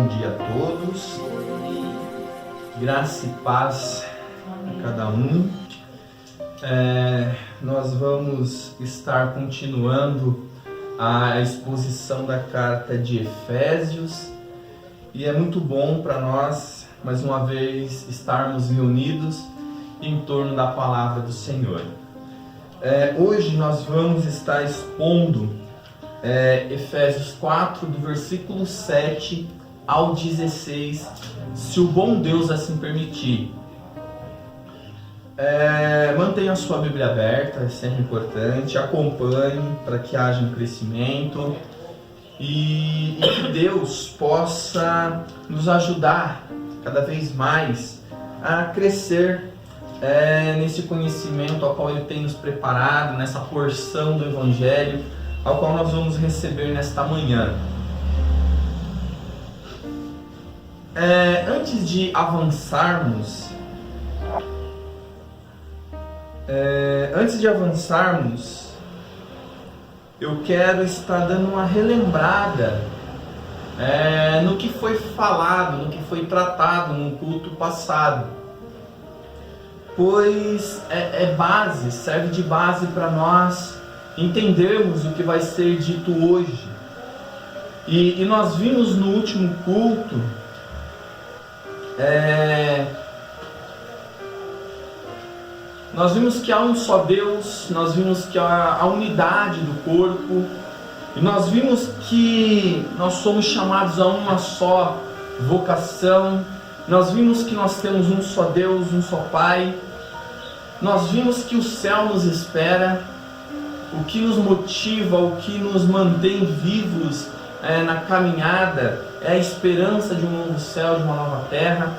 dia a todos, graça e paz a cada um. Nós vamos estar continuando a exposição da carta de Efésios e é muito bom para nós, mais uma vez, estarmos reunidos em torno da palavra do Senhor. Hoje nós vamos estar expondo Efésios 4, do versículo 7 ao 16, se o bom Deus assim permitir. Mantenha a sua Bíblia aberta, é sempre importante, acompanhe para que haja um crescimento e que Deus possa nos ajudar cada vez mais a crescer nesse conhecimento ao qual Ele tem nos preparado, nessa porção do Evangelho ao qual nós vamos receber nesta manhã. Antes de avançarmos, eu quero estar dando uma relembrada no que foi falado, no que foi tratado no culto passado, pois serve de base para nós entendermos o que vai ser dito hoje. E nós vimos no último culto nós vimos que há um só Deus, nós vimos que há a unidade do corpo, e nós vimos que nós somos chamados a uma só vocação, nós vimos que nós temos um só Deus, um só Pai, nós vimos que o céu nos espera, o que nos motiva, o que nos mantém vivos na caminhada é a esperança de um novo céu, de uma nova terra,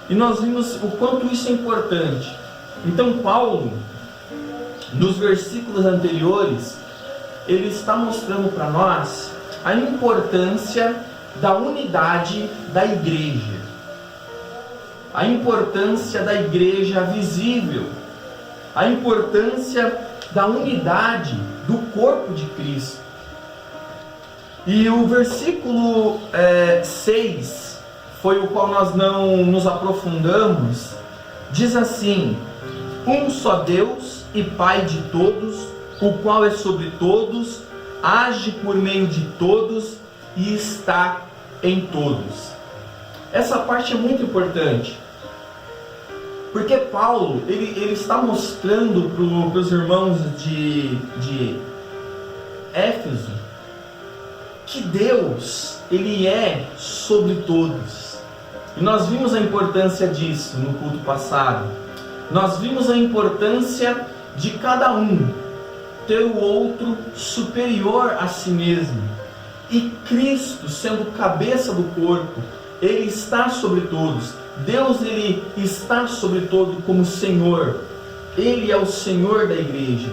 e nós vimos o quanto isso é importante. Então Paulo, nos versículos anteriores, ele está mostrando para nós a importância da unidade da igreja, a importância da igreja visível, a importância da unidade do corpo de Cristo. E o versículo 6, foi o qual nós não nos aprofundamos, diz assim: um só Deus e Pai de todos, o qual é sobre todos, age por meio de todos e está em todos. Essa parte é muito importante, porque Paulo ele está mostrando para os irmãos de Éfeso que Deus ele é sobre todos. E nós vimos a importância disso no culto passado. Nós vimos a importância de cada um ter o outro superior a si mesmo. E Cristo, sendo cabeça do corpo, Ele está sobre todos. Deus ele está sobre todo como Senhor. Ele é o Senhor da igreja.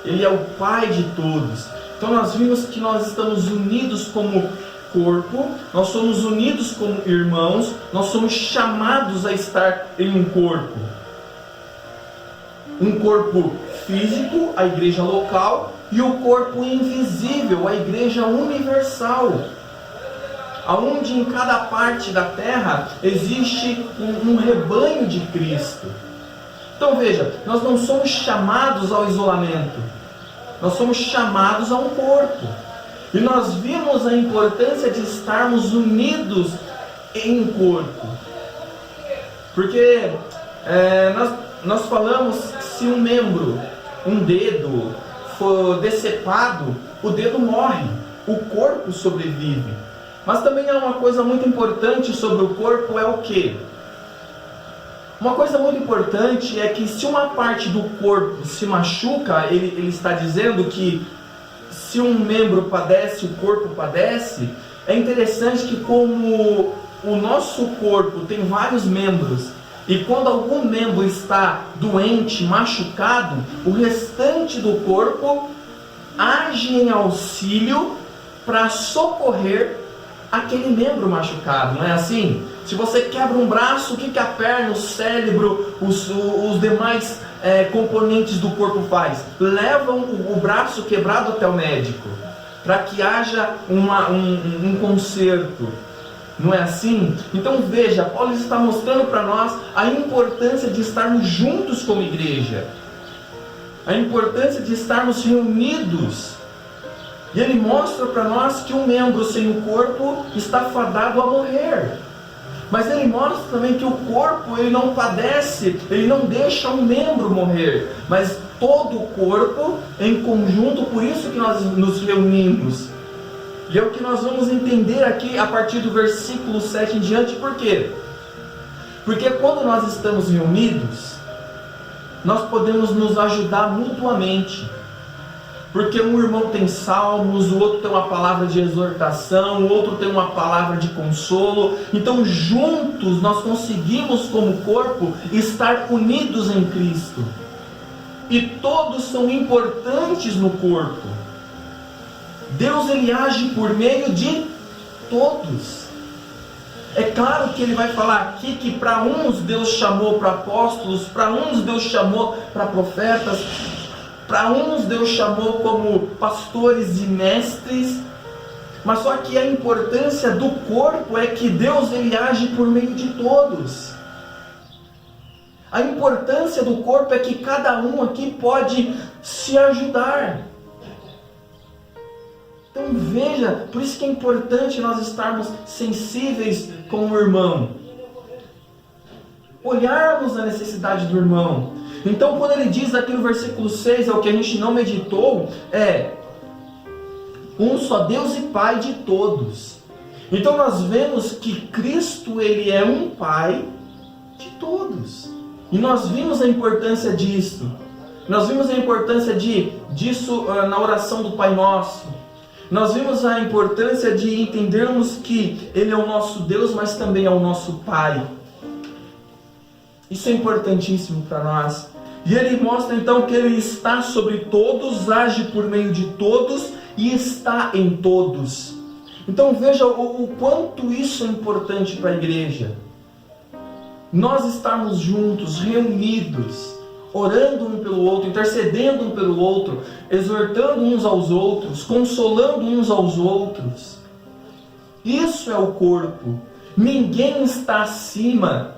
Ele é o Pai de todos. Então nós vimos que nós estamos unidos como corpo, nós somos unidos como irmãos, nós somos chamados a estar em um corpo. Um corpo físico, a igreja local, e o corpo invisível, a igreja universal, aonde em cada parte da terra existe um rebanho de Cristo. Então veja, nós não somos chamados ao isolamento, nós somos chamados a um corpo. E nós vimos a importância de estarmos unidos em um corpo. Porque nós falamos que se um membro, um dedo, for decepado, o dedo morre, o corpo sobrevive. Mas também há uma coisa muito importante sobre o corpo, é o quê? Uma coisa muito importante é que se uma parte do corpo se machuca, ele está dizendo que se um membro padece, o corpo padece. É interessante que como o nosso corpo tem vários membros, e quando algum membro está doente, machucado, o restante do corpo age em auxílio para socorrer aquele membro machucado, não é assim? Se você quebra um braço, o que a perna, o cérebro, os demais componentes do corpo faz? Levam o braço quebrado até o médico, para que haja um conserto. Não é assim? Então veja, Paulo está mostrando para nós a importância de estarmos juntos como igreja, a importância de estarmos reunidos. E ele mostra para nós que um membro sem o corpo está fadado a morrer. Mas ele mostra também que o corpo ele não padece, ele não deixa um membro morrer, mas todo o corpo em conjunto, por isso que nós nos reunimos. E é o que nós vamos entender aqui a partir do versículo 7 em diante. Por quê? Porque quando nós estamos reunidos, nós podemos nos ajudar mutuamente. Porque um irmão tem salmos, o outro tem uma palavra de exortação, o outro tem uma palavra de consolo. Então juntos nós conseguimos como corpo estar unidos em Cristo. E todos são importantes no corpo. Deus ele age por meio de todos. É claro que ele vai falar aqui que para uns Deus chamou para apóstolos, para uns Deus chamou para profetas, para uns Deus chamou como pastores e mestres, mas só que a importância do corpo é que Deus ele age por meio de todos. A importância do corpo é que cada um aqui pode se ajudar. Então veja, por isso que é importante nós estarmos sensíveis com o irmão, olharmos a necessidade do irmão. Então quando ele diz aqui no versículo 6, é o que a gente não meditou, é um só Deus e Pai de todos. Então nós vemos que Cristo ele é um Pai de todos. E nós vimos a importância disso. Nós vimos a importância disso na oração do Pai Nosso. Nós vimos a importância de entendermos que Ele é o nosso Deus, mas também é o nosso Pai. Isso é importantíssimo para nós. E Ele mostra então que Ele está sobre todos, age por meio de todos e está em todos. Então veja o quanto isso é importante para a igreja. Nós estarmos juntos, reunidos, orando um pelo outro, intercedendo um pelo outro, exortando uns aos outros, consolando uns aos outros. Isso é o corpo. Ninguém está acima.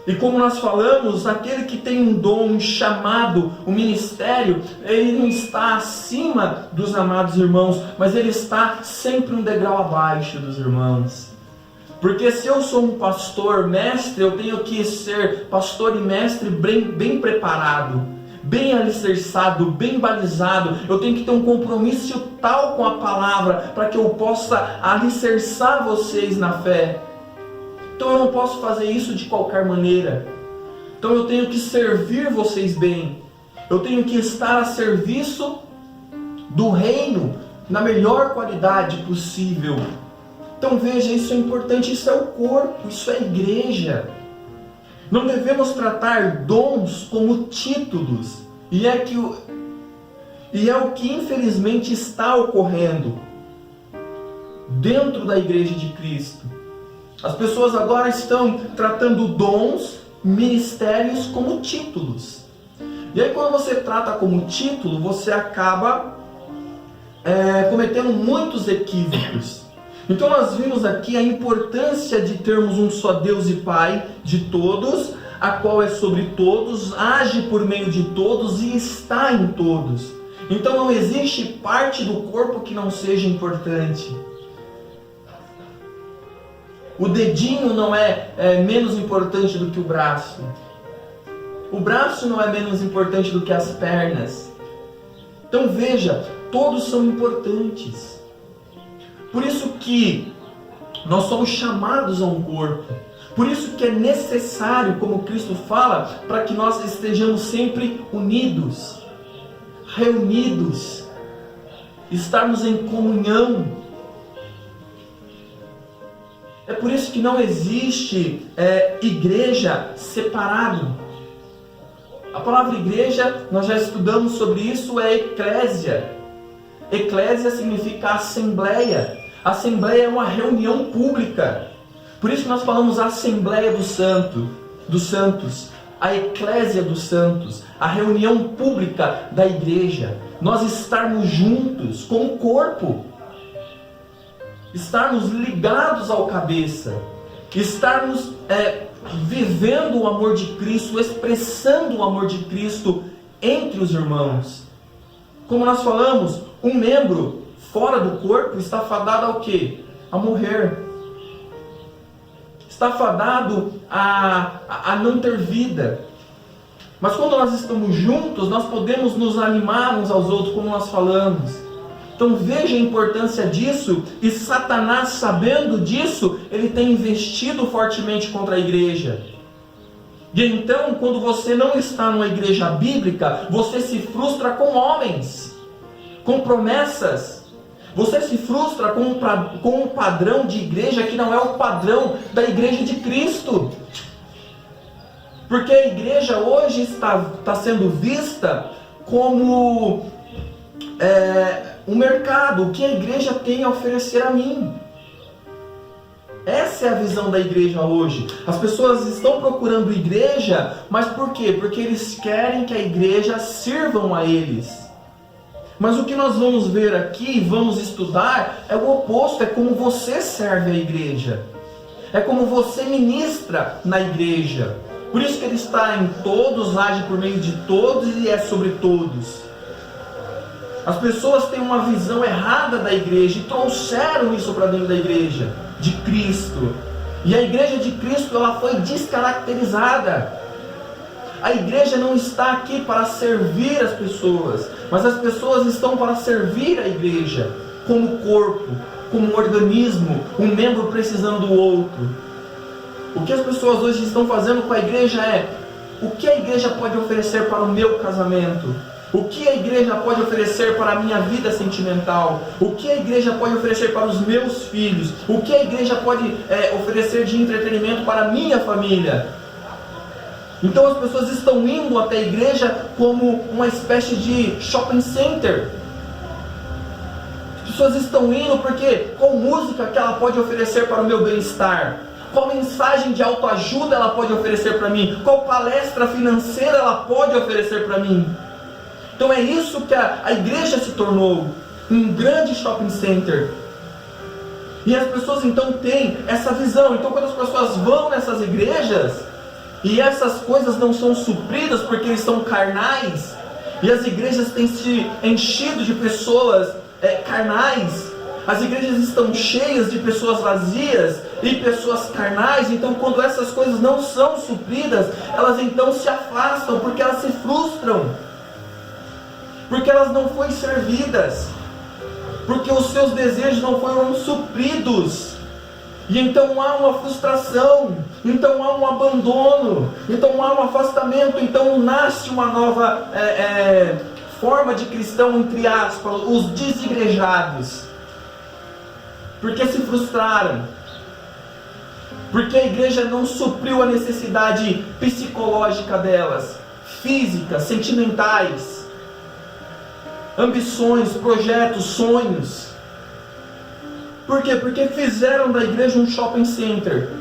E como nós falamos, aquele que tem um dom, um chamado, um ministério, ele não está acima dos amados irmãos, mas ele está sempre um degrau abaixo dos irmãos. Porque se eu sou um pastor, mestre, eu tenho que ser pastor e mestre bem preparado, bem alicerçado, bem balizado. Eu tenho que ter um compromisso tal com a palavra, para que eu possa alicerçar vocês na fé. Então eu não posso fazer isso de qualquer maneira. Então eu tenho que servir vocês bem. Eu tenho que estar a serviço do reino, na melhor qualidade possível. Então veja, isso é importante, isso é o corpo, isso é a igreja. Não devemos tratar dons como títulos. E é o que infelizmente está ocorrendo dentro da igreja de Cristo. As pessoas agora estão tratando dons, ministérios como títulos. E aí quando você trata como título, você acaba cometendo muitos equívocos. Então nós vimos aqui a importância de termos um só Deus e Pai de todos, a qual é sobre todos, age por meio de todos e está em todos. Então não existe parte do corpo que não seja importante. O dedinho não é menos importante do que o braço. O braço não é menos importante do que as pernas. Então veja, todos são importantes. Por isso que nós somos chamados a um corpo. Por isso que é necessário, como Cristo fala, para que nós estejamos sempre unidos, reunidos, estarmos em comunhão. É por isso que não existe igreja separado. A palavra igreja, nós já estudamos sobre isso, é eclésia. Eclésia significa assembleia. Assembleia é uma reunião pública. Por isso que nós falamos a Assembleia dos Santos, a Eclésia dos Santos, a reunião pública da igreja. Nós estarmos juntos como corpo. estarmos ligados ao cabeça, estarmos vivendo o amor de Cristo, expressando o amor de Cristo entre os irmãos. Como nós falamos, um membro fora do corpo está fadado ao quê? A morrer. Está fadado a não ter vida. Mas quando nós estamos juntos, nós podemos nos animar uns aos outros, como nós falamos. Então veja a importância disso, e Satanás, sabendo disso, ele tem investido fortemente contra a igreja. E então, quando você não está numa igreja bíblica, você se frustra com homens, com promessas. Você se frustra com um padrão de igreja que não é o padrão da igreja de Cristo. Porque a igreja hoje está sendo vista como um mercado, o que a igreja tem a oferecer a mim. Essa é a visão da igreja hoje. As pessoas estão procurando igreja, mas por quê? Porque eles querem que a igreja sirvam a eles. Mas o que nós vamos ver aqui, vamos estudar, é o oposto, é como você serve a igreja. É como você ministra na igreja. Por isso que ele está em todos, age por meio de todos e é sobre todos. As pessoas têm uma visão errada da igreja e trouxeram isso para dentro da igreja de Cristo. E a igreja de Cristo, ela foi descaracterizada. A igreja não está aqui para servir as pessoas, mas as pessoas estão para servir a igreja como corpo, como um organismo, um membro precisando do outro. O que as pessoas hoje estão fazendo com a igreja é: o que a igreja pode oferecer para o meu casamento? O que a igreja pode oferecer para a minha vida sentimental? O que a igreja pode oferecer para os meus filhos? O que a igreja pode oferecer de entretenimento para a minha família? Então as pessoas estão indo até a igreja como uma espécie de shopping center. As pessoas estão indo porque qual música que ela pode oferecer para o meu bem-estar? Qual mensagem de autoajuda ela pode oferecer para mim? Qual palestra financeira ela pode oferecer para mim? Então é isso que a igreja se tornou, um grande shopping center. E as pessoas então têm essa visão. Então quando as pessoas vão nessas igrejas e essas coisas não são supridas porque eles são carnais, e as igrejas têm se enchido de pessoas carnais, as igrejas estão cheias de pessoas vazias e pessoas carnais. Então quando essas coisas não são supridas, elas então se afastam porque elas se frustram, porque elas não foram servidas, porque os seus desejos não foram supridos. E então há uma frustração, então há um abandono, então há um afastamento, então nasce uma nova forma de cristão, entre aspas, os desigrejados. Porque se frustraram, porque a igreja não supriu a necessidade psicológica delas, físicas, sentimentais, ambições, projetos, sonhos. Por quê? Porque fizeram da igreja um shopping center.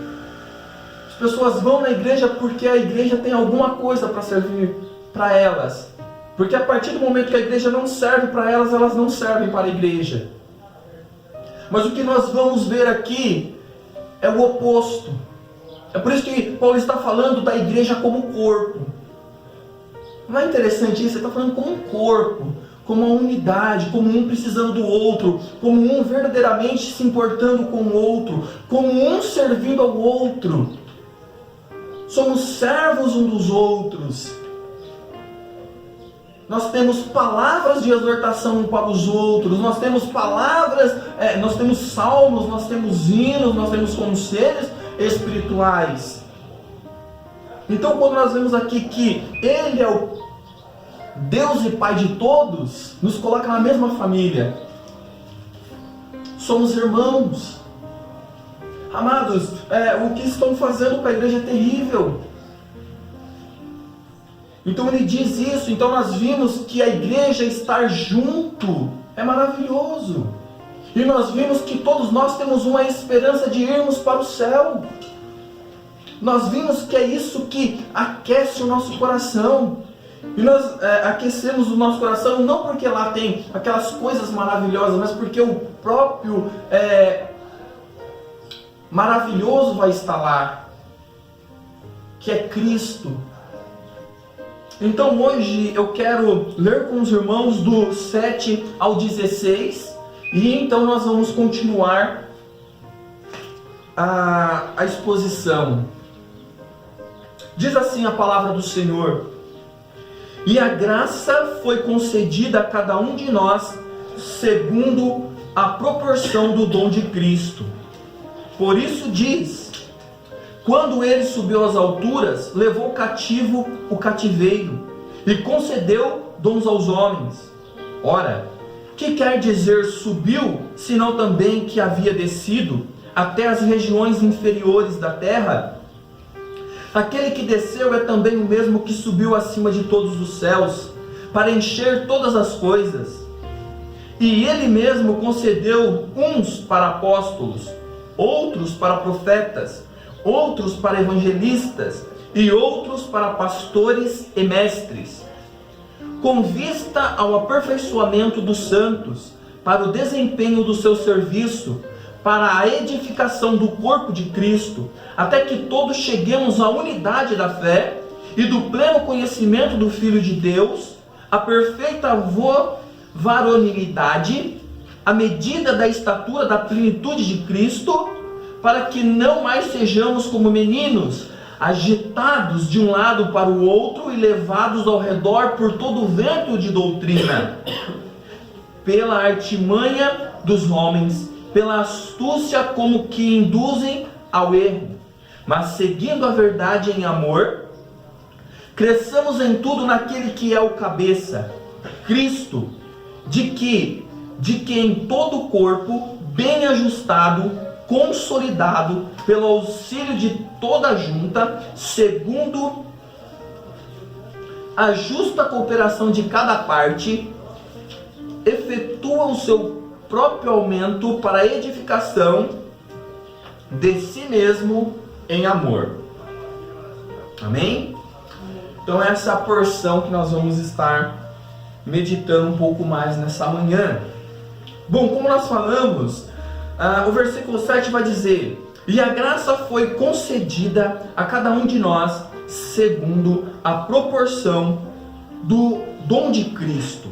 As pessoas vão na igreja porque a igreja tem alguma coisa para servir para elas. Porque a partir do momento que a igreja não serve para elas, elas não servem para a igreja. Mas o que nós vamos ver aqui é o oposto. É por isso que Paulo está falando da igreja como corpo. Não é interessante isso? Ele está falando como um corpo, como uma unidade, como um precisando do outro, como um verdadeiramente se importando com o outro, como um servindo ao outro. Somos servos uns dos outros. Nós temos palavras de exortação para os outros, nós temos palavras, nós temos salmos, nós temos hinos, nós temos conselhos espirituais. Então quando nós vemos aqui que Ele é o Deus e Pai de todos, nos coloca na mesma família. Somos irmãos. Amados, o que estão fazendo com a igreja é terrível. Então ele diz isso. Então nós vimos que a igreja estar junto é maravilhoso. E nós vimos que todos nós temos uma esperança de irmos para o céu. Nós vimos que é isso que aquece o nosso coração. E nós aquecemos o nosso coração não porque lá tem aquelas coisas maravilhosas, mas porque o próprio maravilhoso vai estar lá, que é Cristo. Então hoje eu quero ler com os irmãos do 7 ao 16, e então nós vamos continuar a exposição. Diz assim a palavra do Senhor: e a graça foi concedida a cada um de nós, segundo a proporção do dom de Cristo. Por isso diz: quando ele subiu às alturas, levou cativo o cativeiro, e concedeu dons aos homens. Ora, que quer dizer subiu, senão também que havia descido até as regiões inferiores da terra? Aquele que desceu é também o mesmo que subiu acima de todos os céus, para encher todas as coisas. E ele mesmo concedeu uns para apóstolos, outros para profetas, outros para evangelistas, e outros para pastores e mestres, com vista ao aperfeiçoamento dos santos, para o desempenho do seu serviço, para a edificação do corpo de Cristo, até que todos cheguemos à unidade da fé e do pleno conhecimento do Filho de Deus, a perfeita varonilidade, à medida da estatura da plenitude de Cristo, para que não mais sejamos como meninos, agitados de um lado para o outro e levados ao redor por todo o vento de doutrina, pela artimanha dos homens, pela astúcia como que induzem ao erro, mas seguindo a verdade em amor, cresçamos em tudo naquele que é o cabeça, Cristo, de que em todo o corpo, bem ajustado, consolidado, pelo auxílio de toda a junta, segundo a justa cooperação de cada parte, efetua o seu próprio aumento para a edificação de si mesmo em amor. Amém? Então essa é a porção que nós vamos estar meditando um pouco mais nessa manhã. Bom, como nós falamos, o versículo 7 vai dizer: e a graça foi concedida a cada um de nós segundo a proporção do dom de Cristo.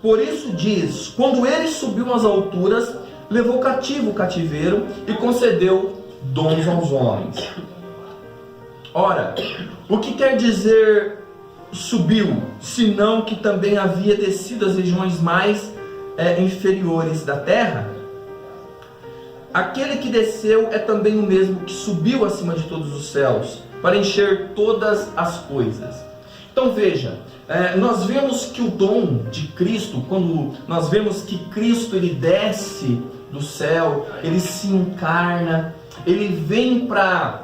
Por isso diz: quando ele subiu às alturas, levou cativo o cativeiro e concedeu dons aos homens. Ora, o que quer dizer subiu, senão que também havia descido às regiões mais inferiores da terra? Aquele que desceu é também o mesmo que subiu acima de todos os céus, para encher todas as coisas. Então veja, nós vemos que o dom de Cristo, quando nós vemos que Cristo ele desce do céu, ele se encarna, ele vem para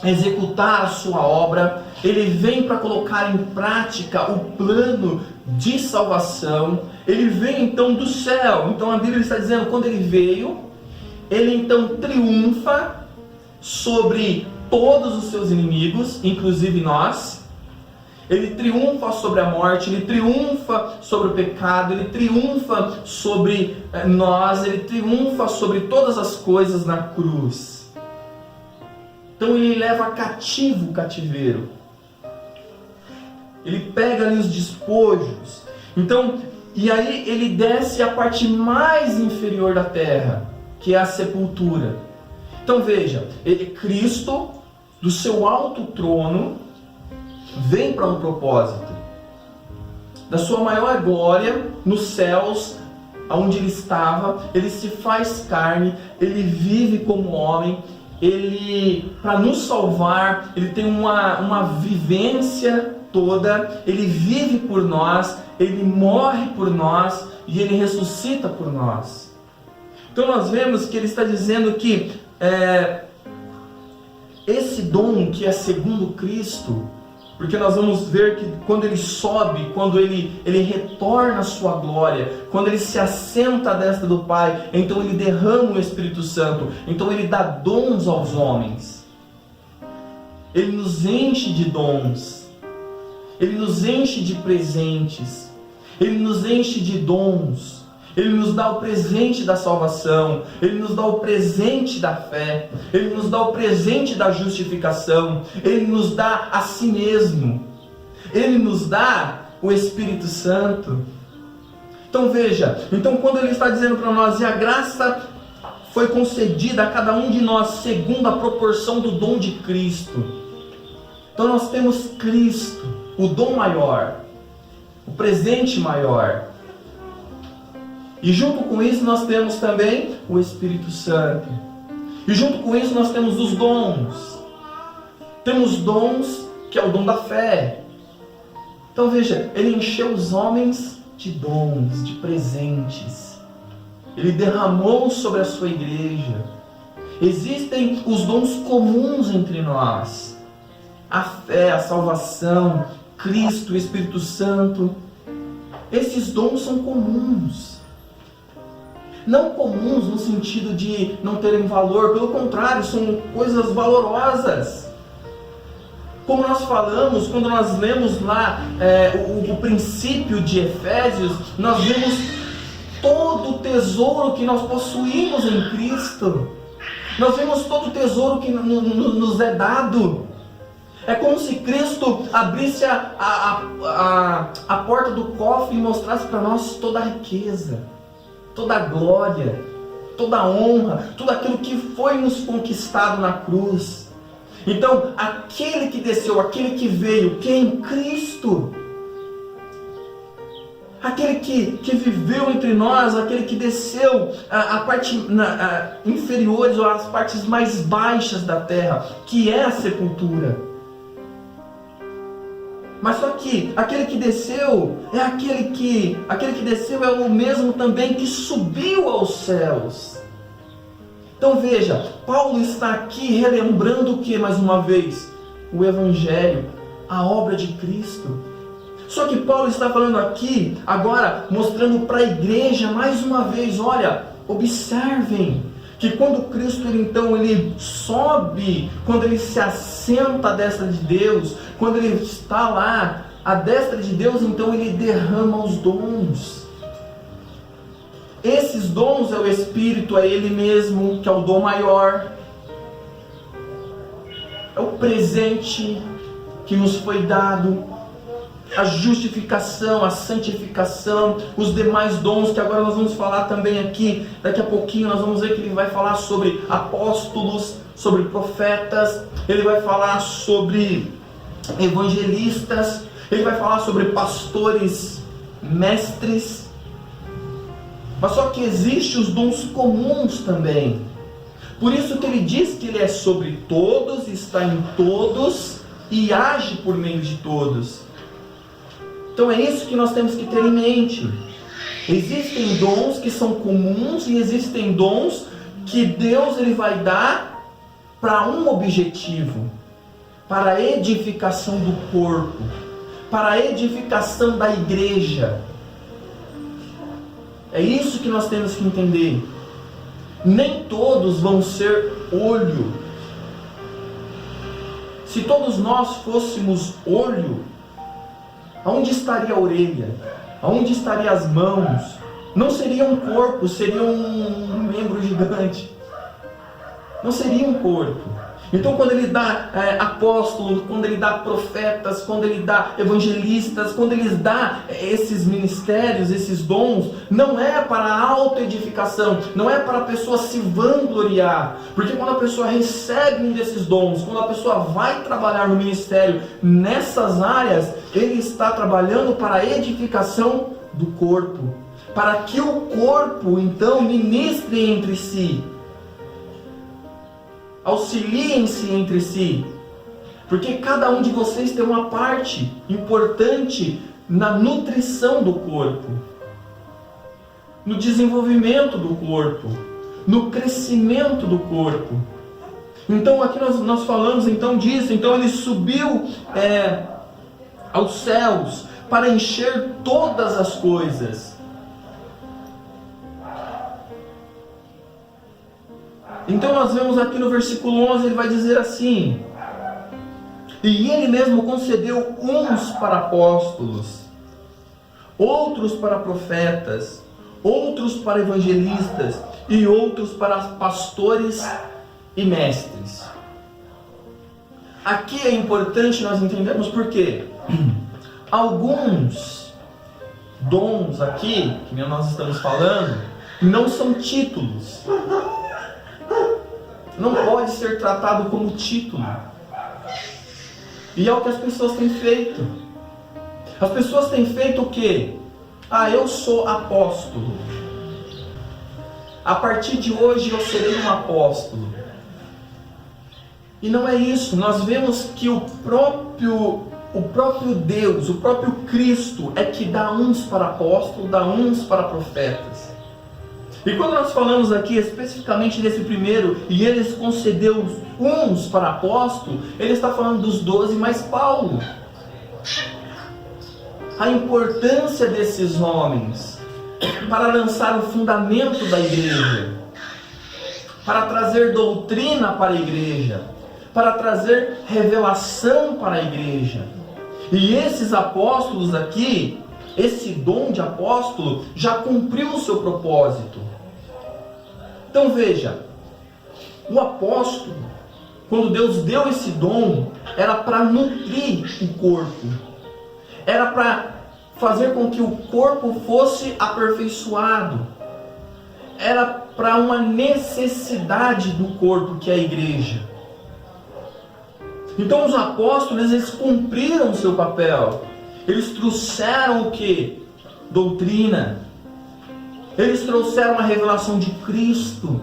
executar a sua obra, ele vem para colocar em prática o plano de salvação, ele vem então do céu. Então a Bíblia está dizendo, quando ele veio, ele então triunfa sobre todos os seus inimigos, inclusive nós. Ele triunfa sobre a morte, ele triunfa sobre o pecado, ele triunfa sobre nós, ele triunfa sobre todas as coisas na cruz. Então ele leva cativo o cativeiro. Ele pega ali os despojos. Então, e aí ele desce a parte mais inferior da terra, que é a sepultura. Então veja, Cristo, do seu alto trono, vem para um propósito. Da sua maior glória, nos céus, onde ele estava, ele se faz carne, ele vive como homem, ele, para nos salvar, ele tem uma vivência toda, ele vive por nós, ele morre por nós e ele ressuscita por nós. Então nós vemos que ele está dizendo que esse dom que é segundo Cristo, porque nós vamos ver que quando ele sobe, quando ele retorna à sua glória, quando ele se assenta à destra do Pai, então ele derrama o Espírito Santo, então ele dá dons aos homens, ele nos enche de dons, ele nos enche de presentes, ele nos enche de dons, Ele nos dá o presente da salvação, Ele nos dá o presente da fé, Ele nos dá o presente da justificação, Ele nos dá a si mesmo, Ele nos dá o Espírito Santo. Então veja, quando Ele está dizendo para nós, e a graça foi concedida a cada um de nós segundo a proporção do dom de Cristo. Então nós temos Cristo, o dom maior, o presente maior. E junto com isso nós temos também o Espírito Santo. E junto com isso nós temos os dons. Temos dons, que é o dom da fé. Então veja, Ele encheu os homens de dons, de presentes. Ele derramou sobre a sua igreja. Existem os dons comuns entre nós. A fé, a salvação, Cristo, o Espírito Santo. Esses dons são comuns. Não comuns no sentido de não terem valor, pelo contrário, são coisas valorosas. Como nós falamos, quando nós lemos lá o princípio de Efésios, nós vemos todo o tesouro que nós possuímos em Cristo. Nós vemos todo o tesouro que nos é dado. É como se Cristo abrisse a porta do cofre e mostrasse para nós toda a riqueza, toda a glória, toda a honra, tudo aquilo que foi nos conquistado na cruz. Então, aquele que desceu, aquele que veio, quem? Cristo. Aquele que viveu entre nós, aquele que desceu a parte inferiores ou as partes mais baixas da terra, que é a sepultura. Mas só que aquele que desceu é aquele que desceu é o mesmo também que subiu aos céus. Então veja, Paulo está aqui relembrando o que mais uma vez? O Evangelho, a obra de Cristo. Só que Paulo está falando aqui, agora, mostrando para a igreja mais uma vez, olha, observem, que quando Cristo ele sobe, quando ele se assenta à destra de Deus, quando ele está lá à destra de Deus, então ele derrama os dons. Esses dons é o Espírito, é Ele mesmo, que é o dom maior. É o presente que nos foi dado, a justificação, a santificação, os demais dons que agora nós vamos falar também aqui. Daqui a pouquinho nós vamos ver que ele vai falar sobre apóstolos, sobre profetas, ele vai falar sobre evangelistas, ele vai falar sobre pastores, mestres. Mas só que existem os dons comuns também. Por isso que ele diz que ele é sobre todos, está em todos e age por meio de todos. Então é isso que nós temos que ter em mente. Existem dons que são comuns e existem dons que Deus ele vai dar para um objetivo, para a edificação do corpo, para a edificação da igreja. É isso que nós temos que entender. Nem todos vão ser olho. Se todos nós fôssemos olho, aonde estaria a orelha? Aonde estariam as mãos? Não seria um corpo, seria um membro gigante. Não seria um corpo. Então quando ele dá apóstolos, quando ele dá profetas, quando ele dá evangelistas, quando ele dá esses ministérios, esses dons, não é para a autoedificação, não é para a pessoa se vangloriar. Porque quando a pessoa recebe um desses dons, quando a pessoa vai trabalhar no ministério nessas áreas, ele está trabalhando para a edificação do corpo, para que o corpo então ministre entre si, auxiliem-se entre si, porque cada um de vocês tem uma parte importante na nutrição do corpo, no desenvolvimento do corpo, no crescimento do corpo. Então aqui nós falamos então disso. Então ele subiu aos céus para encher todas as coisas. Então nós vemos aqui no versículo 11, ele vai dizer assim: e ele mesmo concedeu uns para apóstolos, outros para profetas, outros para evangelistas e outros para pastores e mestres. Aqui é importante nós entendermos por quê. Alguns dons aqui, que nós estamos falando, não são títulos. Não pode ser tratado como título. E é o que as pessoas têm feito. As pessoas têm feito o quê? Eu sou apóstolo. A partir de hoje eu serei um apóstolo. E não é isso. Nós vemos que o próprio Deus, o próprio Cristo é que dá uns para apóstolos, dá uns para profetas. E quando nós falamos aqui especificamente desse primeiro, e eles concedeu uns para apóstolo, ele está falando dos 12 mais Paulo. A importância desses homens para lançar o fundamento da igreja, para trazer doutrina para a igreja, para trazer revelação para a igreja. E esses apóstolos aqui, esse dom de apóstolo já cumpriu o seu propósito. Então veja, o apóstolo, quando Deus deu esse dom, era para nutrir o corpo, era para fazer com que o corpo fosse aperfeiçoado, era para uma necessidade do corpo, que é a igreja. Então os apóstolos, eles cumpriram o seu papel. Eles trouxeram o que? Doutrina. Eles trouxeram a revelação de Cristo.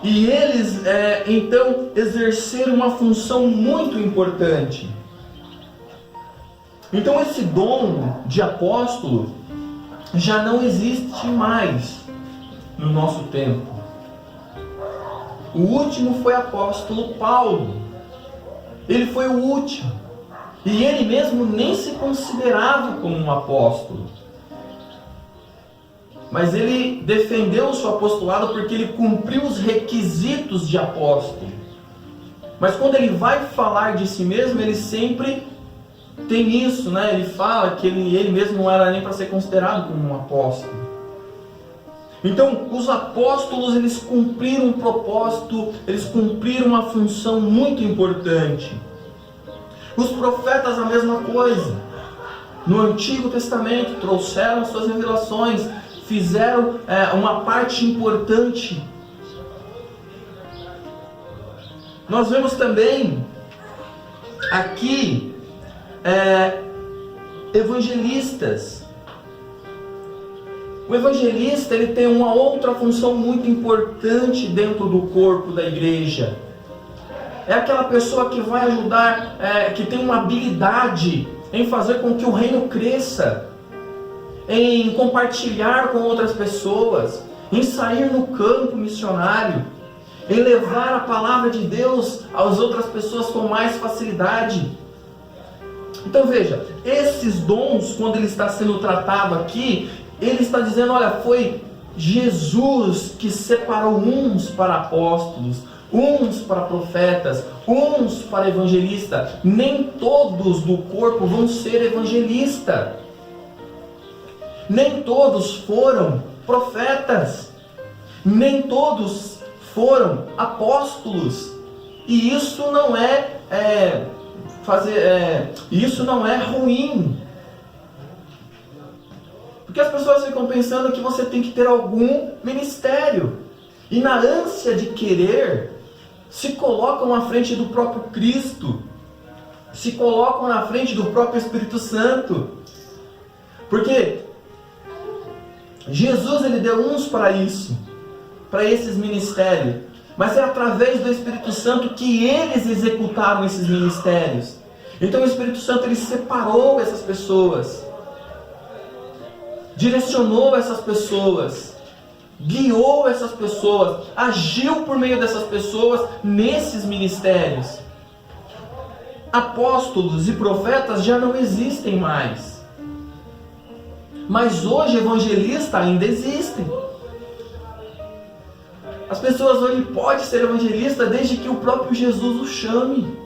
E eles, então, exerceram uma função muito importante. Então esse dom de apóstolo já não existe mais no nosso tempo. O último foi o apóstolo Paulo. Ele foi o último. E ele mesmo nem se considerava como um apóstolo. Mas ele defendeu o seu apostolado porque ele cumpriu os requisitos de apóstolo. Mas quando ele vai falar de si mesmo, ele sempre tem isso, né? Ele fala que ele mesmo não era nem para ser considerado como um apóstolo. Então, os apóstolos, eles cumpriram um propósito, eles cumpriram uma função muito importante. Os profetas, a mesma coisa. No Antigo Testamento, trouxeram suas revelações, fizeram uma parte importante. Nós vemos também aqui evangelistas. O evangelista, ele tem uma outra função muito importante dentro do corpo da igreja. É aquela pessoa que vai ajudar, que tem uma habilidade em fazer com que o reino cresça, em compartilhar com outras pessoas, em sair no campo missionário, em levar a palavra de Deus às outras pessoas com mais facilidade. Então veja, esses dons, quando ele está sendo tratado aqui, ele está dizendo, olha, foi Jesus que separou uns para apóstolos, uns para profetas, uns para evangelistas. Nem todos do corpo vão ser evangelistas. Nem todos foram profetas. Nem todos foram apóstolos. E isso não isso não é ruim. Porque as pessoas ficam pensando que você tem que ter algum ministério. E na ânsia de querer, se colocam à frente do próprio Cristo. Se colocam na frente do próprio Espírito Santo. Porque Jesus, ele deu uns para isso. Para esses ministérios. Mas é através do Espírito Santo que eles executaram esses ministérios. Então o Espírito Santo, ele separou essas pessoas. Direcionou essas pessoas, guiou essas pessoas, agiu por meio dessas pessoas nesses ministérios. Apóstolos e profetas já não existem mais, mas hoje evangelistas ainda existem. As pessoas hoje podem ser evangelistas desde que o próprio Jesus o chame.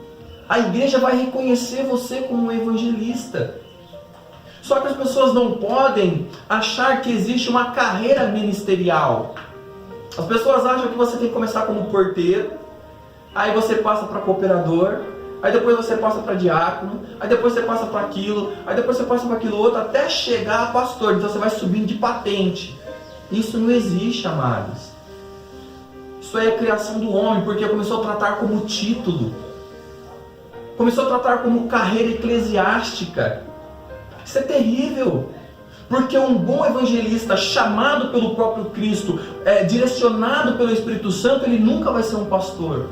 A igreja vai reconhecer você como um evangelista. Só que as pessoas não podem achar que existe uma carreira ministerial. As pessoas acham que você tem que começar como porteiro, aí você passa para cooperador, aí depois você passa para diácono, aí depois você passa para aquilo, aí depois você passa para aquilo outro, até chegar a pastor. Então você vai subindo de patente. Isso não existe, amados. Isso aí é a criação do homem, porque começou a tratar como título. Começou a tratar como carreira eclesiástica. Isso é terrível. Porque um bom evangelista, chamado pelo próprio Cristo, direcionado pelo Espírito Santo, ele nunca vai ser um pastor.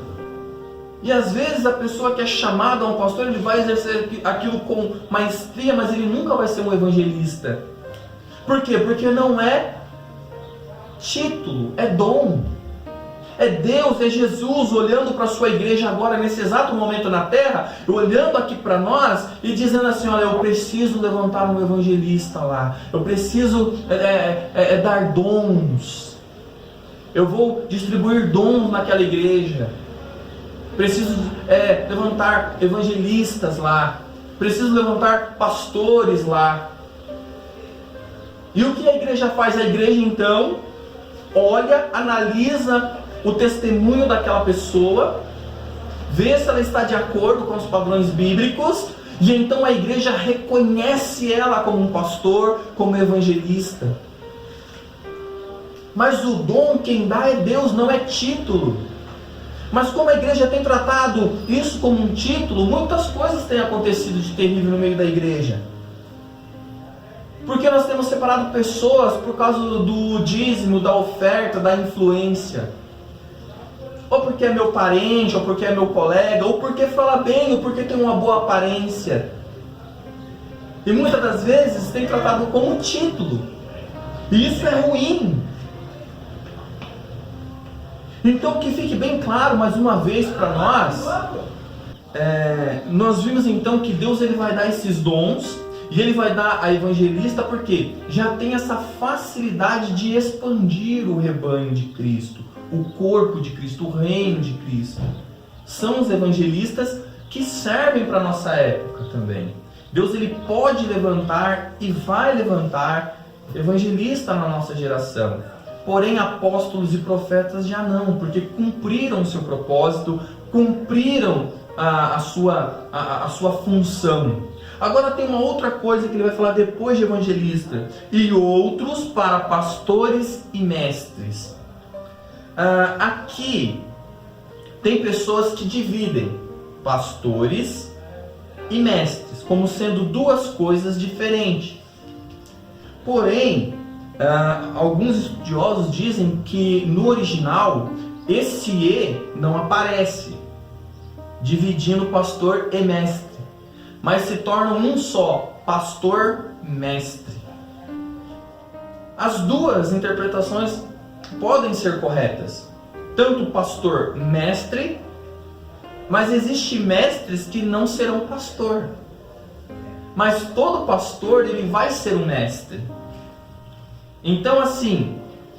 E às vezes a pessoa que é chamada a um pastor, ele vai exercer aquilo com maestria, mas ele nunca vai ser um evangelista. Por quê? Porque não é título, é dom. É Deus, é Jesus olhando para a sua igreja agora, nesse exato momento na terra, olhando aqui para nós e dizendo assim: olha, eu preciso levantar um evangelista lá, eu preciso dar dons, eu vou distribuir dons naquela igreja, preciso levantar evangelistas lá, preciso levantar pastores lá. E o que a igreja faz? A igreja então olha, analisa o testemunho daquela pessoa, vê se ela está de acordo com os padrões bíblicos, e então a igreja reconhece ela como um pastor, como evangelista. Mas o dom quem dá é Deus, não é título. Mas como a igreja tem tratado isso como um título, muitas coisas têm acontecido de terrível no meio da igreja. Porque nós temos separado pessoas por causa do dízimo, da oferta, da influência. Ou porque é meu parente, ou porque é meu colega, ou porque fala bem, ou porque tem uma boa aparência. E muitas das vezes tem tratado como título. E isso é ruim. Então que fique bem claro mais uma vez para nós, nós vimos então que Deus ele vai dar esses dons, e ele vai dar a evangelista porque já tem essa facilidade de expandir o rebanho de Cristo, o corpo de Cristo, o reino de Cristo. São os evangelistas que servem para a nossa época também. Deus ele pode levantar e vai levantar evangelista na nossa geração. Porém, apóstolos e profetas já não, porque cumpriram o seu propósito, cumpriram a sua função. Agora tem uma outra coisa que ele vai falar depois de evangelista: e outros para pastores e mestres. Aqui tem pessoas que dividem pastores e mestres como sendo duas coisas diferentes. Porém, alguns estudiosos dizem que no original esse "e" não aparece, dividindo pastor e mestre, mas se tornam um só, pastor-mestre. As duas interpretações podem ser corretas, tanto pastor-mestre, mas existem mestres que não serão pastor. Mas todo pastor ele vai ser um mestre. Então assim,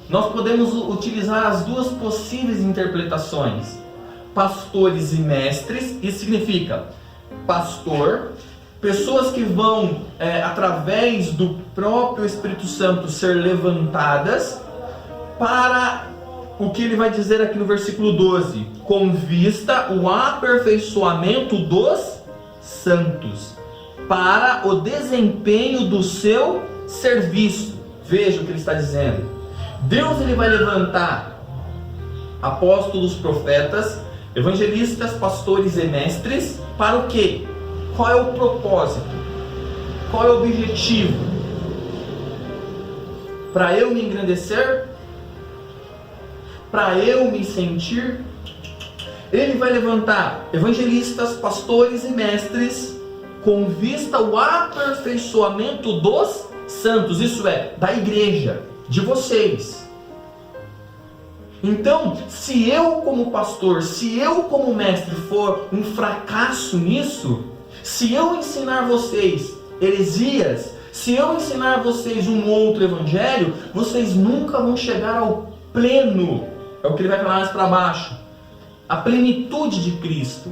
nós podemos utilizar as duas possíveis interpretações. Pastores e mestres, isso significa pastor, pessoas que vão, através do próprio Espírito Santo, ser levantadas para o que ele vai dizer aqui no versículo 12, com vista o aperfeiçoamento dos santos, para o desempenho do seu serviço. Veja o que ele está dizendo. Deus ele vai levantar apóstolos, profetas, evangelistas, pastores e mestres, para o quê? Qual é o propósito? Qual é o objetivo? Para eu me engrandecer? Para eu me sentir? Ele vai levantar evangelistas, pastores e mestres com vista ao aperfeiçoamento dos santos, isso é, da igreja, de vocês. Então, se eu como pastor, se eu como mestre for um fracasso nisso, se eu ensinar vocês heresias, se eu ensinar vocês um outro evangelho, vocês nunca vão chegar ao pleno, é o que ele vai falar mais para baixo, a plenitude de Cristo.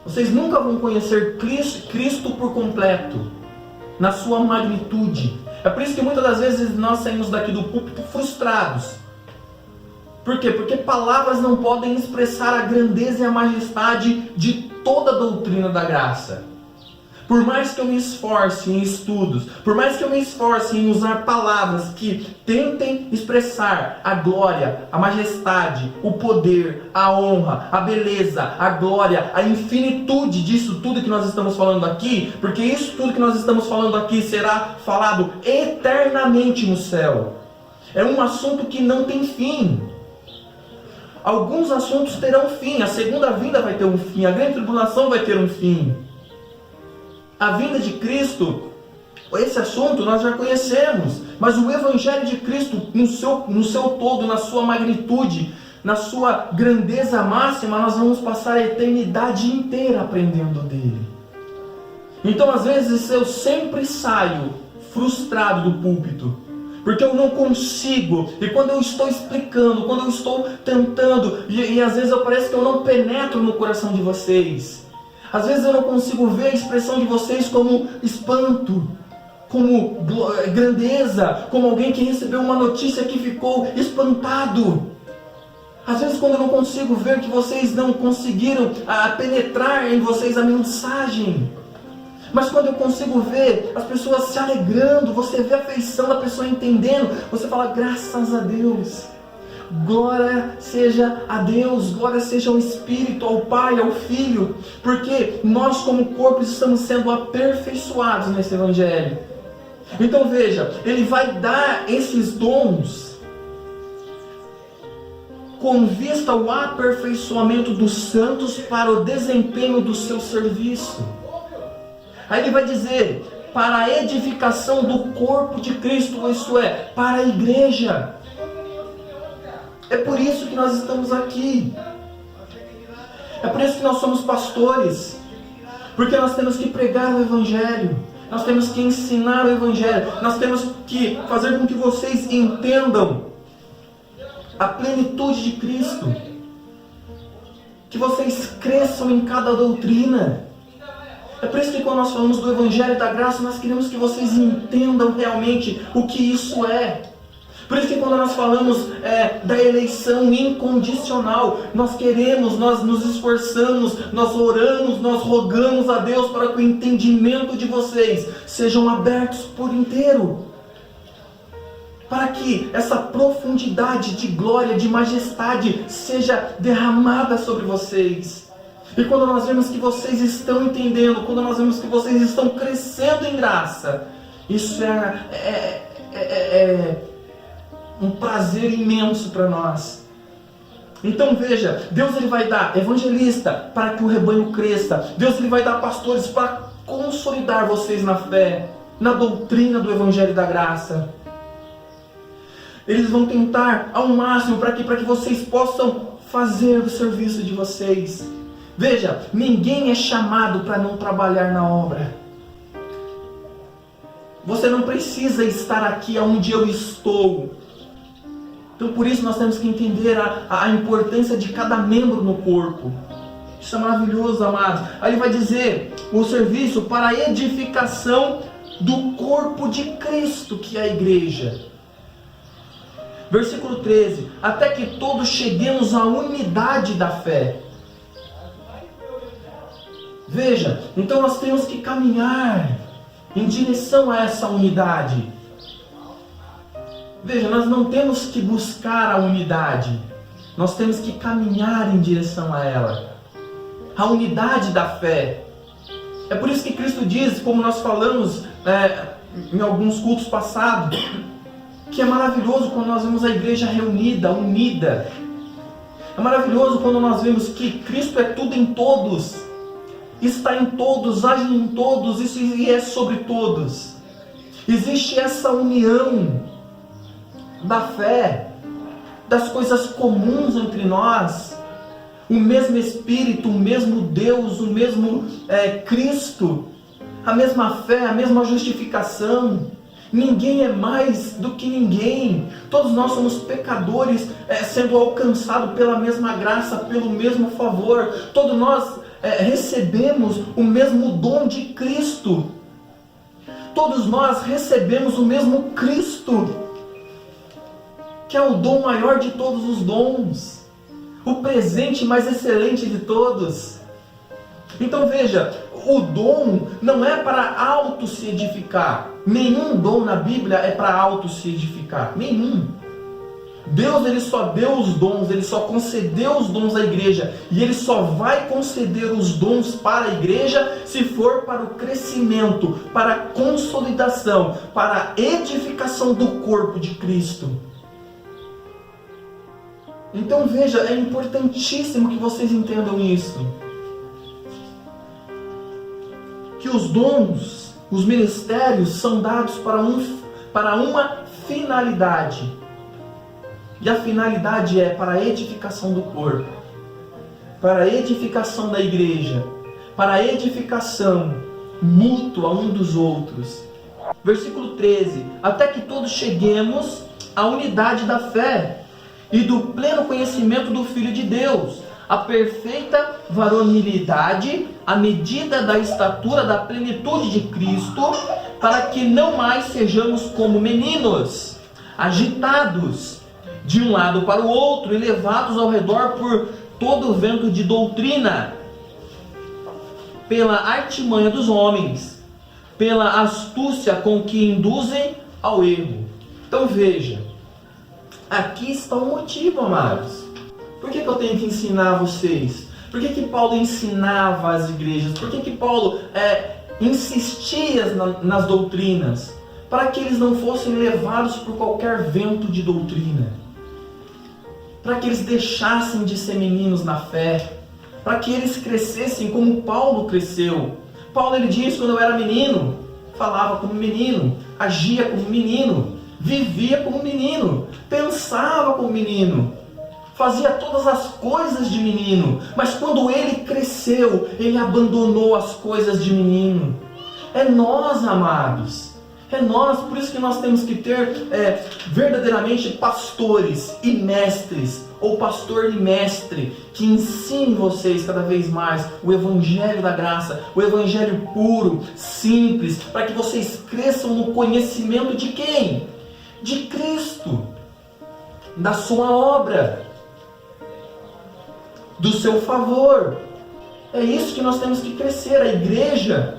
Vocês nunca vão conhecer Cristo por completo. na sua magnitude. É por isso que muitas das vezes nós saímos daqui do púlpito frustrados. Por quê? Porque palavras não podem expressar a grandeza e a majestade de toda a doutrina da graça. Por mais que eu me esforce em estudos, por mais que eu me esforce em usar palavras que tentem expressar a glória, a majestade, o poder, a honra, a beleza, a glória, a infinitude disso tudo que nós estamos falando aqui, porque isso tudo que nós estamos falando aqui será falado eternamente no céu. É um assunto que não tem fim. Alguns assuntos terão fim, a segunda vinda vai ter um fim, a grande tribulação vai ter um fim. A vinda de Cristo, esse assunto nós já conhecemos, mas o Evangelho de Cristo no seu todo, na sua magnitude, na sua grandeza máxima, nós vamos passar a eternidade inteira aprendendo dele. Então às vezes eu sempre saio frustrado do púlpito, porque eu não consigo, e quando eu estou explicando, quando eu estou tentando, e às vezes parece que eu não penetro no coração de vocês. Às vezes eu não consigo ver a expressão de vocês como espanto, como grandeza, como alguém que recebeu uma notícia que ficou espantado. Às vezes quando eu não consigo ver que vocês não conseguiram penetrar em vocês a mensagem. Mas quando eu consigo ver as pessoas se alegrando, você vê a afeição da pessoa entendendo, você fala, graças a Deus. Glória seja a Deus, glória seja ao Espírito, ao Pai, ao Filho, porque nós como corpo estamos sendo aperfeiçoados nesse Evangelho. Então veja, Ele vai dar esses dons com vista ao aperfeiçoamento dos santos para o desempenho do seu serviço. Aí Ele vai dizer, para a edificação do corpo de Cristo, isto é, para a igreja. É por isso que nós estamos aqui. É por isso que nós somos pastores. Porque nós temos que pregar o Evangelho. Nós temos que ensinar o Evangelho. Nós temos que fazer com que vocês entendam a plenitude de Cristo. Que vocês cresçam em cada doutrina. É por isso que quando nós falamos do Evangelho da Graça, nós queremos que vocês entendam realmente o que isso é. Por isso que quando nós falamos da eleição incondicional, nós queremos, nós nos esforçamos, nós oramos, nós rogamos a Deus para que o entendimento de vocês sejam abertos por inteiro. Para que essa profundidade de glória, de majestade seja derramada sobre vocês. E quando nós vemos que vocês estão entendendo, quando nós vemos que vocês estão crescendo em graça, isso é um prazer imenso para nós. Então veja, Deus ele vai dar evangelista para que o rebanho cresça. Deus ele vai dar pastores para consolidar vocês na fé, na doutrina do Evangelho da Graça. Eles vão tentar ao máximo para que vocês possam fazer o serviço de vocês. Veja, ninguém é chamado para não trabalhar na obra. Você não precisa estar aqui onde eu estou. Então por isso nós temos que entender a importância de cada membro no corpo. Isso é maravilhoso, amados. Aí ele vai dizer, o serviço para a edificação do corpo de Cristo, que é a igreja. Versículo 13, até que todos cheguemos à unidade da fé. Veja, então nós temos que caminhar em direção a essa unidade. Veja, nós não temos que buscar a unidade, nós temos que caminhar em direção a ela. A unidade da fé. É por isso que Cristo diz, como nós falamos em alguns cultos passados, que é maravilhoso quando nós vemos a igreja reunida, unida. É maravilhoso quando nós vemos que Cristo é tudo em todos, está em todos, age em todos, isso e é sobre todos. Existe essa união da fé, das coisas comuns entre nós, o mesmo Espírito, o mesmo Deus, o mesmo Cristo, a mesma fé, a mesma justificação. Ninguém é mais do que ninguém. Todos nós somos pecadores, sendo alcançados pela mesma graça, pelo mesmo favor. Todos nós recebemos o mesmo dom de Cristo. Todos todos nós recebemos o mesmo Cristo, que é o dom maior de todos os dons, o presente mais excelente de todos. Então veja, o dom não é para auto se edificar. Nenhum dom na Bíblia é para auto se edificar. Nenhum. Deus, ele só deu os dons, ele só concedeu os dons à igreja, e ele só vai conceder os dons para a igreja se for para o crescimento, para a consolidação, para a edificação do corpo de Cristo. Então veja, é importantíssimo que vocês entendam isso. Que os dons, os ministérios são dados para uma finalidade. E a finalidade é para a edificação do corpo, para a edificação da igreja, para a edificação mútua um dos outros. Versículo 13: até que todos cheguemos à unidade da fé e do pleno conhecimento do Filho de Deus, a perfeita varonilidade, à medida da estatura da plenitude de Cristo, para que não mais sejamos como meninos, agitados de um lado para o outro e levados ao redor por todo o vento de doutrina, pela artimanha dos homens, pela astúcia com que induzem ao erro. Então veja, aqui está o motivo, amados. Por que eu tenho que ensinar vocês? Por que Paulo ensinava as igrejas? Por que Paulo insistia nas doutrinas? Para que eles não fossem levados por qualquer vento de doutrina. Para que eles deixassem de ser meninos na fé. Para que eles crescessem como Paulo cresceu. Paulo, ele diz: quando eu era menino, falava como menino, agia como menino, vivia como menino, pensava como menino, fazia todas as coisas de menino. Mas quando ele cresceu, ele abandonou as coisas de menino. É nós, amados. É nós, por isso que nós temos que ter verdadeiramente pastores e mestres, ou pastor e mestre, que ensine vocês cada vez mais o Evangelho da graça, o Evangelho puro, simples, para que vocês cresçam no conhecimento de quem? De Cristo, da sua obra, do seu favor. É isso que nós temos que crescer. A igreja,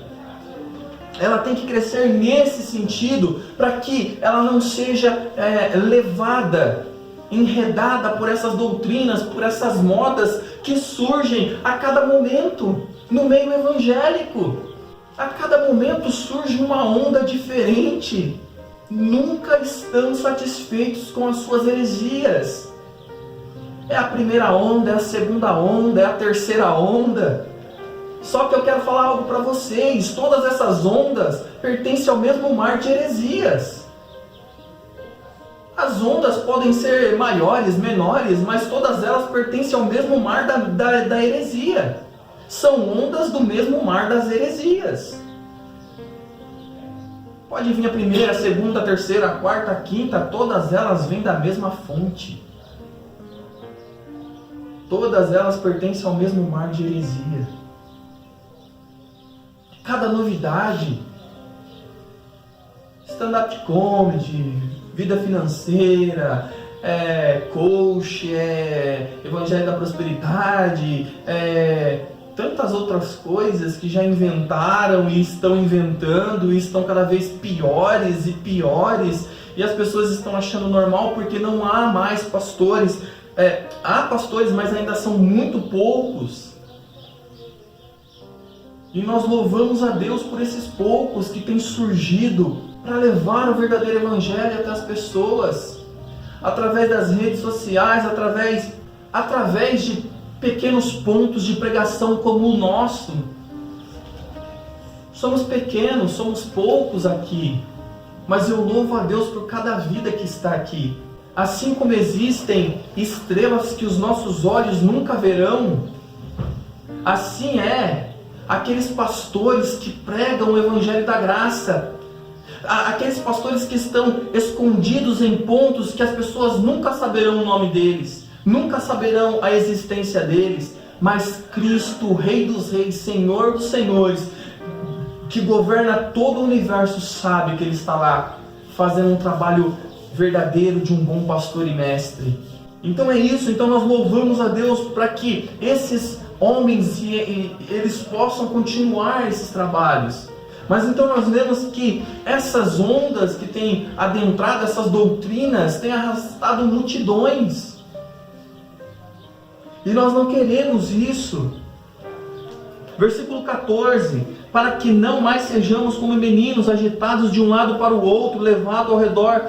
ela tem que crescer nesse sentido, para que ela não seja levada, enredada por essas doutrinas, por essas modas que surgem a cada momento no meio evangélico. A cada momento surge uma onda diferente. Nunca estão satisfeitos com as suas heresias. É a primeira onda, é a segunda onda, é a terceira onda. Só que eu quero falar algo para vocês: todas essas ondas pertencem ao mesmo mar de heresias. As ondas podem ser maiores, menores, mas todas elas pertencem ao mesmo mar da heresia. São ondas do mesmo mar das heresias. Pode vir a primeira, a segunda, a terceira, a quarta, a quinta, todas elas vêm da mesma fonte. Todas elas pertencem ao mesmo mar de heresia. Cada novidade, stand-up comedy, vida financeira, coach, evangelho da prosperidade, tantas outras coisas que já inventaram e estão inventando e estão cada vez piores e piores, e as pessoas estão achando normal porque não há mais pastores. Há pastores, mas ainda são muito poucos. E nós louvamos a Deus por esses poucos que têm surgido para levar o verdadeiro evangelho até as pessoas, através das redes sociais, através de pequenos pontos de pregação como o nosso. Somos pequenos, somos poucos aqui, mas eu louvo a Deus por cada vida que está aqui. Assim como existem estrelas que os nossos olhos nunca verão, assim aqueles pastores que pregam o Evangelho da graça, aqueles pastores que estão escondidos em pontos que as pessoas nunca saberão o nome deles, nunca saberão a existência deles, mas Cristo, Rei dos Reis, Senhor dos Senhores, que governa todo o universo sabe que Ele está lá fazendo um trabalho verdadeiro de um bom pastor e mestre. Então é isso, então nós louvamos a Deus para que esses homens eles possam continuar esses trabalhos. Mas então nós vemos que essas ondas que têm adentrado, essas doutrinas, têm arrastado multidões. E nós não queremos isso. Versículo 14: para que não mais sejamos como meninos, agitados de um lado para o outro, levados ao redor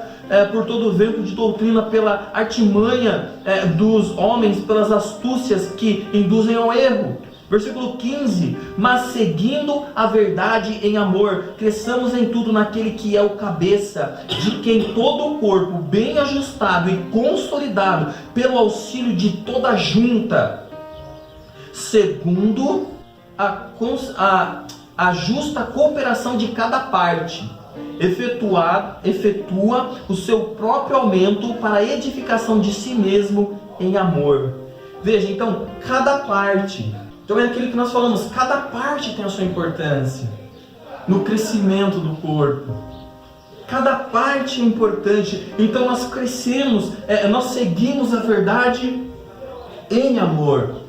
por todo o vento de doutrina, pela artimanha dos homens, pelas astúcias que induzem ao erro. Versículo 15: mas seguindo a verdade em amor, cresçamos em tudo naquele que é o cabeça, de quem todo o corpo, bem ajustado e consolidado, pelo auxílio de toda a junta, segundo a justa cooperação de cada parte, efetua o seu próprio aumento para a edificação de si mesmo em amor. Veja, então, cada parte, então é aquilo que nós falamos, cada parte tem a sua importância no crescimento do corpo. Cada parte é importante, então nós crescemos, nós seguimos a verdade em amor.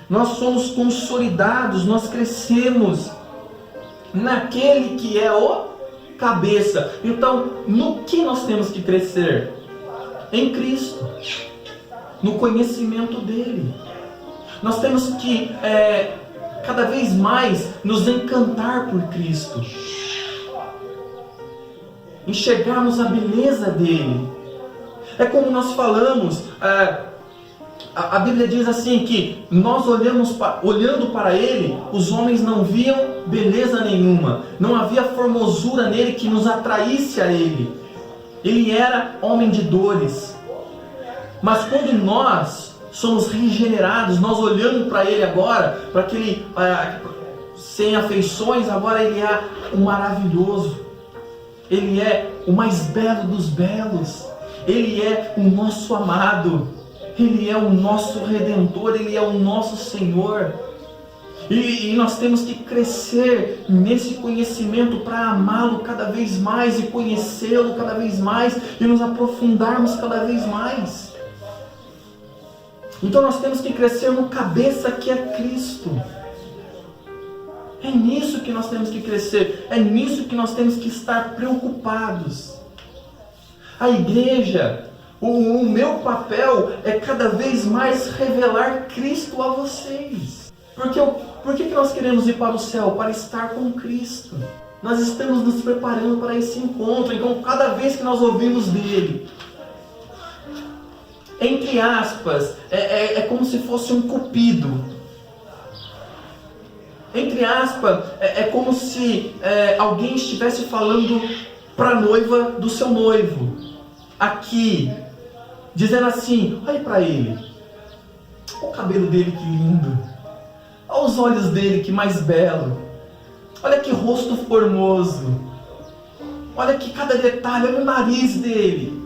Nós somos consolidados, nós crescemos naquele que é o cabeça. Então, no que nós temos que crescer? Em Cristo, no conhecimento dele. Nós temos que cada vez mais nos encantar por Cristo, enxergarmos a beleza dele. É como nós falamos, a Bíblia diz assim que nós olhando para ele, os homens não viam beleza nenhuma, não havia formosura nele que nos atraísse a ele. Ele era homem de dores. Mas quando nós somos regenerados, nós olhando para ele agora, para aquele sem afeições, agora ele é o maravilhoso, ele é o mais belo dos belos, ele é o nosso amado, ele é o nosso Redentor, ele é o nosso Senhor. E nós temos que crescer nesse conhecimento para amá-lo cada vez mais e conhecê-lo cada vez mais e nos aprofundarmos cada vez mais. Então nós temos que crescer no cabeça que é Cristo. É nisso que nós temos que crescer, é nisso que nós temos que estar preocupados. A igreja, o meu papel é cada vez mais revelar Cristo a vocês. Por que nós queremos ir para o céu? Para estar com Cristo. Nós estamos nos preparando para esse encontro. Então, cada vez que nós ouvimos dele, entre aspas, é como se fosse um cupido. Entre aspas, é como se alguém estivesse falando para a noiva do seu noivo. Aqui, dizendo assim: olhe para ele, olha o cabelo dele que lindo, olha os olhos dele que mais belo, olha que rosto formoso, olha que cada detalhe, olha o nariz dele,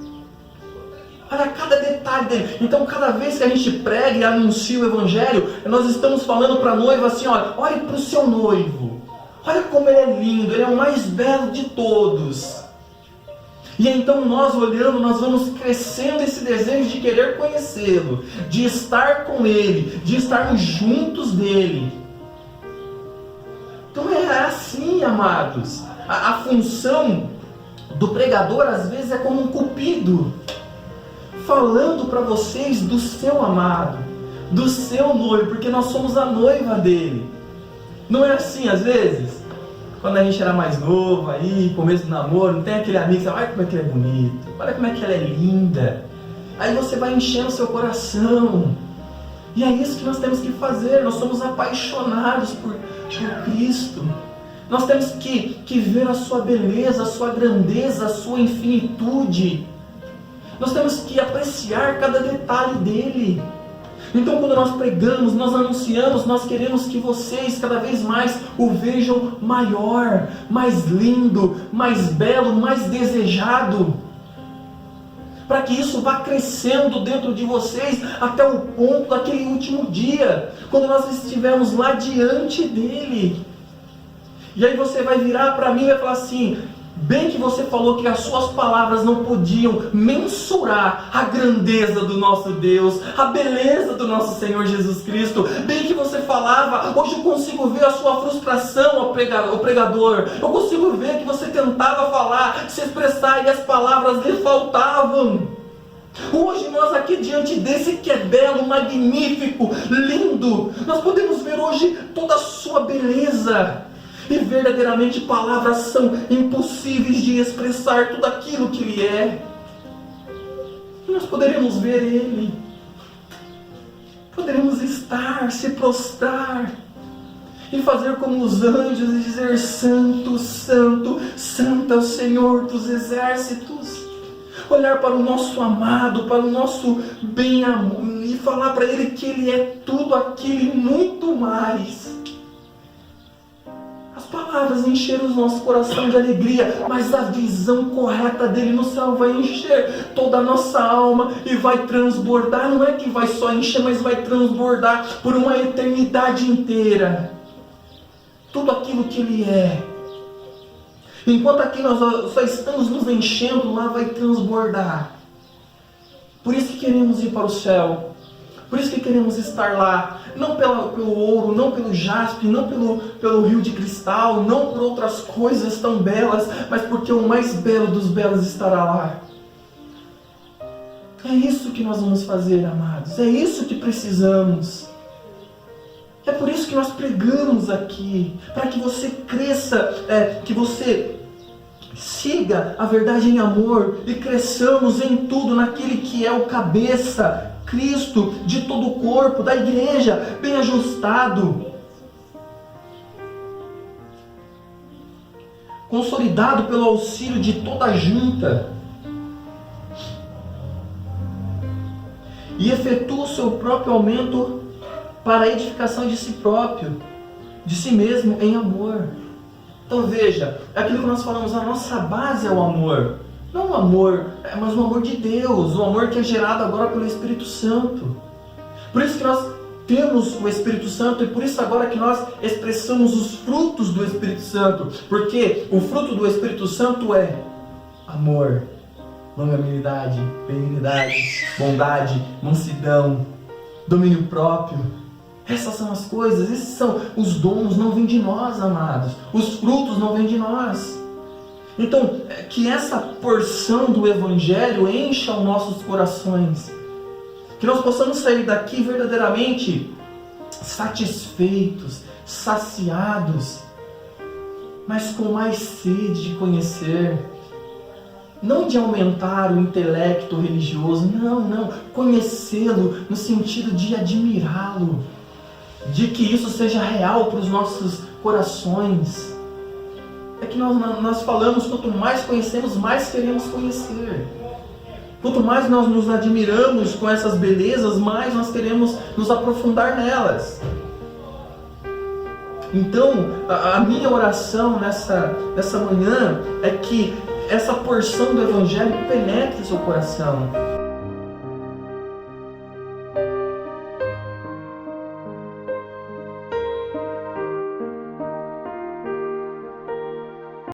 olha cada detalhe dele. Então cada vez que a gente prega e anuncia o Evangelho, nós estamos falando para a noiva assim: olhe para o seu noivo, olha como ele é lindo, ele é o mais belo de todos. E então nós olhando, nós vamos crescendo esse desejo de querer conhecê-lo, de estar com ele, de estarmos juntos dele. Então é assim, amados. A função do pregador às vezes é como um cupido, falando para vocês do seu amado, do seu noivo, porque nós somos a noiva dele. Não é assim às vezes? Quando a gente era mais novo, aí, começo do namoro, não tem aquele amigo que fala: olha como é que ele é bonito, olha como é que ela é linda. Aí você vai enchendo o seu coração. E é isso que nós temos que fazer. Nós somos apaixonados por Cristo. Nós temos que ver a sua beleza, a sua grandeza, a sua infinitude. Nós temos que apreciar cada detalhe dele. Então quando nós pregamos, nós anunciamos, nós queremos que vocês cada vez mais o vejam maior, mais lindo, mais belo, mais desejado. Para que isso vá crescendo dentro de vocês até o ponto daquele último dia, quando nós estivermos lá diante dele. E aí você vai virar para mim e vai falar assim: bem que você falou que as suas palavras não podiam mensurar a grandeza do nosso Deus, a beleza do nosso Senhor Jesus Cristo. Bem que você falava, hoje eu consigo ver a sua frustração, ó pregador. Eu consigo ver que você tentava falar, se expressar e as palavras lhe faltavam. Hoje nós aqui diante desse que é belo, magnífico, lindo, nós podemos ver hoje toda a sua beleza. E verdadeiramente palavras são impossíveis de expressar tudo aquilo que Ele é. E nós poderemos ver Ele. Poderemos estar, se prostrar e fazer como os anjos e dizer: Santo, Santo, Santo é o Senhor dos exércitos. Olhar para o nosso amado, para o nosso bem-amor e falar para Ele que Ele é tudo aquilo e muito mais. As palavras encheram o nosso coração de alegria, mas a visão correta dele no céu vai encher toda a nossa alma e vai transbordar. Não é que vai só encher, mas vai transbordar por uma eternidade inteira. Tudo aquilo que Ele é. Enquanto aqui nós só estamos nos enchendo, lá vai transbordar. Por isso que queremos ir para o céu. Por isso que queremos estar lá, não pelo ouro, não pelo jaspe, não pelo rio de cristal, não por outras coisas tão belas, mas porque o mais belo dos belos estará lá. É isso que nós vamos fazer, amados, é isso que precisamos. É por isso que nós pregamos aqui, para que você cresça, que você siga a verdade em amor e cresçamos em tudo naquele que é o cabeça, Cristo, de todo o corpo, da igreja, bem ajustado, consolidado pelo auxílio de toda a junta, e efetua o seu próprio aumento para a edificação de si próprio, de si mesmo em amor. Então veja, é aquilo que nós falamos, a nossa base é o amor. Não o amor, mas o amor de Deus, o amor que é gerado agora pelo Espírito Santo. Por isso que nós temos o Espírito Santo e por isso agora que nós expressamos os frutos do Espírito Santo. Porque o fruto do Espírito Santo é amor, longanimidade, benignidade, bondade, mansidão, domínio próprio. Essas são as coisas, esses são os dons, não vêm de nós, amados. Os frutos não vêm de nós. Então, que essa porção do Evangelho encha os nossos corações. Que nós possamos sair daqui verdadeiramente satisfeitos, saciados, mas com mais sede de conhecer. Não de aumentar o intelecto religioso, não. Conhecê-lo no sentido de admirá-lo. De que isso seja real para os nossos corações. É que nós falamos, quanto mais conhecemos, mais queremos conhecer. Quanto mais nós nos admiramos com essas belezas, mais nós queremos nos aprofundar nelas. Então, a minha oração nessa manhã é que essa porção do Evangelho penetre seu coração.